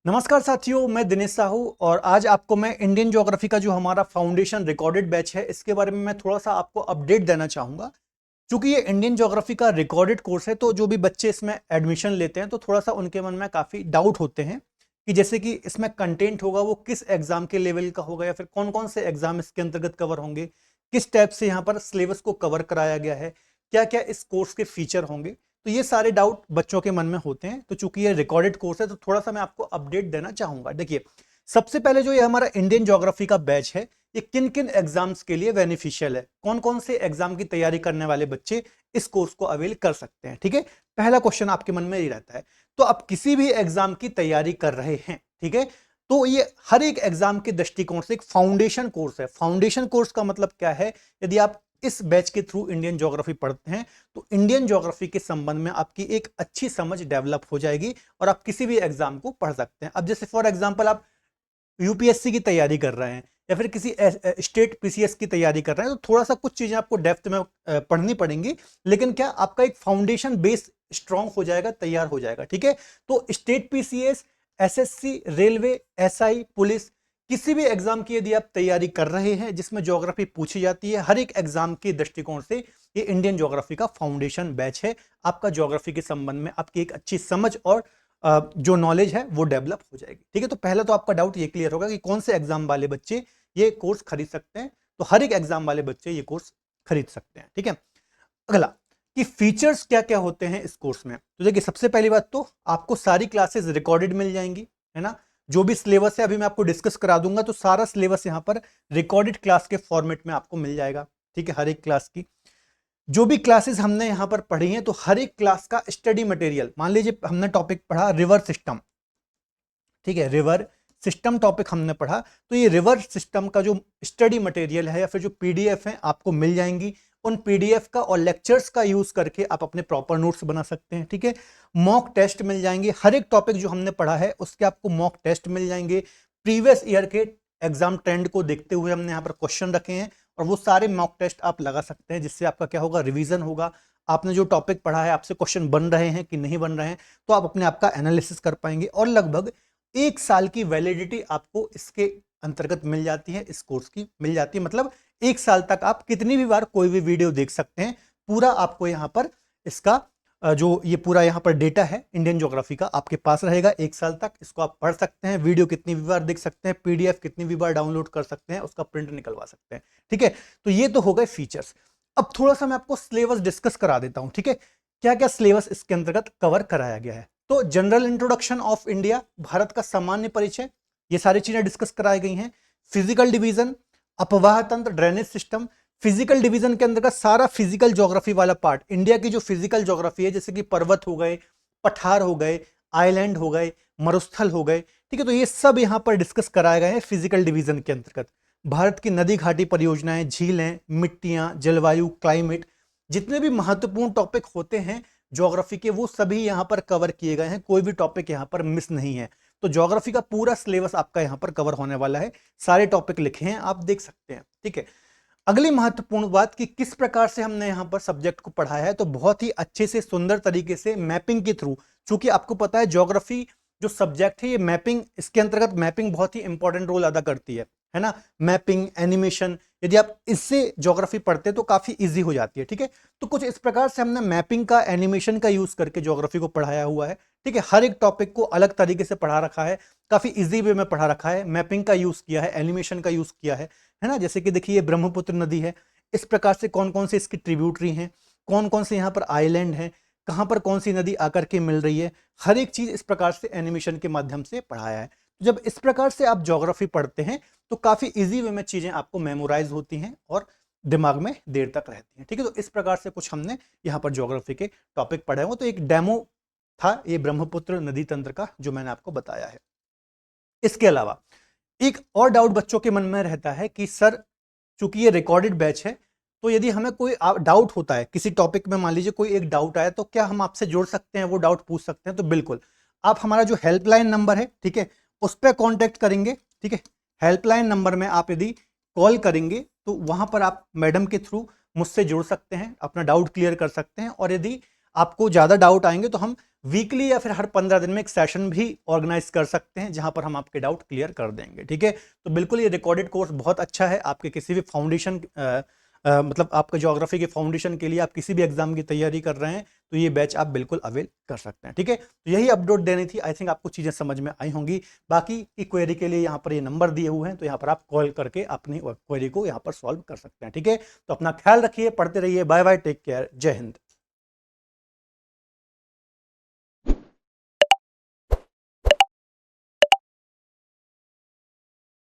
नमस्कार साथियों, मैं दिनेश साहू और आज आपको मैं इंडियन ज्योग्राफी का जो हमारा फाउंडेशन रिकॉर्डेड बैच है इसके बारे में मैं थोड़ा सा आपको अपडेट देना चाहूँगा। चूँकि ये इंडियन ज्योग्राफी का रिकॉर्डेड कोर्स है तो जो भी बच्चे इसमें एडमिशन लेते हैं तो थोड़ा सा उनके मन में काफ़ी डाउट होते हैं कि जैसे कि इसमें कंटेंट होगा वो किस एग्ज़ाम के लेवल का होगा या फिर कौन-कौन से एग्ज़ाम इसके अंतर्गत कवर होंगे, किस टाइप से यहाँ पर सिलेबस को कवर कराया गया है, क्या-क्या इस कोर्स के फीचर होंगे। तो ये सारे डाउट बच्चों के मन में होते हैं। तो चूंकि ये रिकॉर्डेड कोर्स है तो थोड़ा सा मैं आपको अपडेट देना चाहूंगा। देखिए, सबसे पहले जो ये हमारा इंडियन ज्योग्राफी का बैच है ये किन किन एग्जाम्स के लिए बेनिफिशियल है, कौन कौन से एग्जाम की तैयारी करने वाले बच्चे इस कोर्स को अवेल कर सकते हैं। ठीक है, पहला क्वेश्चन आपके मन में ये रहता है। तो आप किसी भी एग्जाम की तैयारी कर रहे हैं, ठीक है, तो ये हर एक एग्जाम के दृष्टिकोण से एक फाउंडेशन कोर्स है। फाउंडेशन कोर्स का मतलब क्या है? यदि आप इस बैच के थ्रू इंडियन ज्योग्राफी पढ़ते हैं तो इंडियन ज्योग्राफी के संबंध में आपकी एक अच्छी समझ डेवलप हो जाएगी और आप किसी भी एग्जाम को पढ़ सकते हैं। अब जैसे फॉर एग्जांपल आप यूपीएससी की तैयारी कर रहे हैं या फिर किसी स्टेट पीसीएस की तैयारी कर रहे हैं तो थोड़ा सा कुछ चीजें आपको डेप्थ में पढ़नी पड़ेंगी, लेकिन क्या आपका एक फाउंडेशन बेस स्ट्रांग हो जाएगा, तैयार हो जाएगा। ठीक है, तो state PCS, SSC, railway, SI, police, किसी भी एग्जाम की यदि आप तैयारी कर रहे हैं जिसमें ज्योग्राफी पूछी जाती है, हर एक एग्जाम के दृष्टिकोण से ये इंडियन ज्योग्राफी का फाउंडेशन बैच है। आपका ज्योग्राफी के संबंध में आपकी एक अच्छी समझ और जो नॉलेज है वो डेवलप हो जाएगी। ठीक है, तो पहला तो आपका डाउट ये क्लियर होगा कि कौन से एग्जाम वाले बच्चे ये कोर्स खरीद सकते हैं। तो हर एक एग्जाम वाले बच्चे ये कोर्स खरीद सकते हैं। ठीक है, अगला कि फीचर्स क्या क्या होते हैं इस कोर्स में। तो देखिए, सबसे पहली बात तो आपको सारी क्लासेस रिकॉर्डेड मिल जाएंगी, है ना। जो भी सिलेबस है अभी मैं आपको डिस्कस करा दूंगा, तो सारा सिलेबस यहाँ पर रिकॉर्डेड क्लास के फॉर्मेट में आपको मिल जाएगा। ठीक है, हर एक क्लास की जो भी क्लासेस हमने यहाँ पर पढ़ी हैं तो हर एक क्लास का स्टडी मटेरियल, मान लीजिए हमने टॉपिक पढ़ा रिवर सिस्टम, ठीक है, रिवर सिस्टम टॉपिक हमने पढ़ा, तो ये रिवर सिस्टम का जो स्टडी मटेरियल है या फिर जो पीडीएफ है आपको मिल जाएंगी। उन पीडीएफ का और लेक्चर्स का यूज करके आप अपने प्रॉपर नोट्स बना सकते हैं। ठीक है, मॉक टेस्ट मिल जाएंगे, हर एक टॉपिक जो हमने पढ़ा है उसके आपको मॉक टेस्ट मिल जाएंगे। प्रीवियस ईयर के एग्जाम ट्रेंड को देखते हुए हमने यहाँ पर क्वेश्चन रखे हैं और वो सारे मॉक टेस्ट आप लगा सकते हैं, जिससे आपका क्या होगा, रिवीजन होगा। आपने जो टॉपिक पढ़ा है आपसे क्वेश्चन बन रहे हैं कि नहीं बन रहे हैं, तो आप अपने आप का एनालिसिस कर पाएंगे। और लगभग 1 साल की वैलिडिटी आपको इसके अंतर्गत मिल जाती है, इस कोर्स की मिल जाती है। मतलब 1 साल तक आप कितनी भी बार कोई भी वीडियो देख सकते हैं। पूरा आपको यहाँ पर इसका जो ये पूरा यहाँ पर डेटा है इंडियन ज्योग्राफी का आपके पास रहेगा 1 साल तक। इसको आप पढ़ सकते हैं, वीडियो कितनी भी बार देख सकते हैं, पीडीएफ कितनी भी बार डाउनलोड कर सकते हैं, उसका प्रिंट निकलवा सकते हैं। ठीक है, तो ये तो हो गए फीचर्स। अब थोड़ा सा मैं आपको सिलेबस डिस्कस करा देता हूं। ठीक है, क्या क्या सिलेबस इसके अंतर्गत कवर कराया गया है। तो general introduction of India, Bharat का सामान्य परिचय, ये सारी चीजें डिस्कस कराई गई हैं। फिजिकल डिवीजन, अपवाह तंत्र, ड्रेनेज सिस्टम। फिजिकल डिवीजन के अंतर्गत सारा फिजिकल ज्योग्राफी वाला पार्ट, इंडिया की जो फिजिकल ज्योग्राफी है, जैसे कि पर्वत हो गए, पठार हो गए, आइलैंड हो गए, मरुस्थल हो गए, ठीक है, तो ये सब यहाँ पर डिस्कस कराए गए हैं फिजिकल डिवीजन के अंतर्गत। भारत की नदी घाटी परियोजनाएं, झीलें, मिट्टियां, जलवायु, क्लाइमेट, जितने भी महत्वपूर्ण टॉपिक होते हैं ज्योग्राफी के वो सभी यहाँ पर कवर किए गए हैं। कोई भी टॉपिक यहाँ पर मिस नहीं है। तो ज्योग्राफी का पूरा सिलेबस आपका यहाँ पर कवर होने वाला है। सारे टॉपिक लिखे हैं, आप देख सकते हैं। ठीक है, अगली महत्वपूर्ण बात कि किस प्रकार से हमने यहाँ पर सब्जेक्ट को पढ़ाया है, तो बहुत ही अच्छे से सुंदर तरीके से मैपिंग के थ्रू। चूंकि आपको पता है ज्योग्राफी जो सब्जेक्ट है ये मैपिंग, इसके अंतर्गत मैपिंग बहुत ही इंपॉर्टेंट रोल अदा करती है ना। मैपिंग, एनिमेशन, यदि आप इससे ज्योग्राफी पढ़ते हैं तो काफी इजी हो जाती है। ठीक है, तो कुछ इस प्रकार से हमने मैपिंग का, एनिमेशन का यूज करके ज्योग्राफी को पढ़ाया हुआ है। ठीक है, हर एक टॉपिक को अलग तरीके से पढ़ा रखा है, काफी इजी वे में पढ़ा रखा है। मैपिंग का यूज किया है, एनिमेशन का यूज किया है ना। जैसे कि देखिए ये ब्रह्मपुत्र नदी है, इस प्रकार से कौन कौन से इसकी ट्रिब्यूटरी हैं, कौन कौन से यहाँ पर आइलैंड हैं, कहाँ पर कौन सी नदी आकर के मिल रही है, हर एक चीज इस प्रकार से एनिमेशन के माध्यम से पढ़ाया है। तो जब इस प्रकार से आप ज्योग्राफी पढ़ते हैं तो काफी इजी वे में चीजें आपको मेमोराइज होती हैं और दिमाग में देर तक रहती हैं। ठीक है, तो इस प्रकार से कुछ हमने यहाँ पर ज्योग्राफी के टॉपिक पढ़े हुए। तो एक डेमो था ये ब्रह्मपुत्र नदी तंत्र का जो मैंने आपको बताया है। इसके अलावा एक और डाउट बच्चों के मन में रहता है कि सर, चूंकि ये रिकॉर्डेड बैच है तो यदि हमें कोई डाउट होता है किसी टॉपिक में, मान लीजिए कोई एक डाउट आया, तो क्या हम आपसे जुड़ सकते हैं, वो डाउट पूछ सकते हैं? तो बिल्कुल, आप हमारा जो हेल्पलाइन नंबर है, ठीक है, उस पर कॉन्टेक्ट करेंगे। ठीक है, हेल्पलाइन नंबर में आप यदि कॉल करेंगे तो वहां पर आप मैडम के थ्रू मुझसे जुड़ सकते हैं, अपना डाउट क्लियर कर सकते हैं। और यदि आपको ज़्यादा डाउट आएंगे तो हम वीकली या फिर हर 15 दिन में एक सेशन भी ऑर्गेनाइज कर सकते हैं जहां पर हम आपके डाउट क्लियर कर देंगे। ठीक है, तो बिल्कुल ये रिकॉर्डेड कोर्स बहुत अच्छा है आपके किसी भी फाउंडेशन मतलब आपका ज्योग्राफी के फाउंडेशन के लिए, आप किसी भी एग्जाम की तैयारी कर रहे हैं तो ये बैच आप बिल्कुल अवेल कर सकते हैं। ठीक है, तो यही अपडेट देनी थी। आई थिंक आपको चीज़ें समझ में आई होंगी। बाकी की क्वेरी के लिए यहाँ पर ये नंबर दिए हुए हैं, तो यहाँ पर आप कॉल करके अपनी क्वेरी को यहाँ पर सॉल्व कर सकते हैं। ठीक है, तो अपना ख्याल रखिए, पढ़ते रहिए। बाय बाय, टेक केयर, जय हिंद।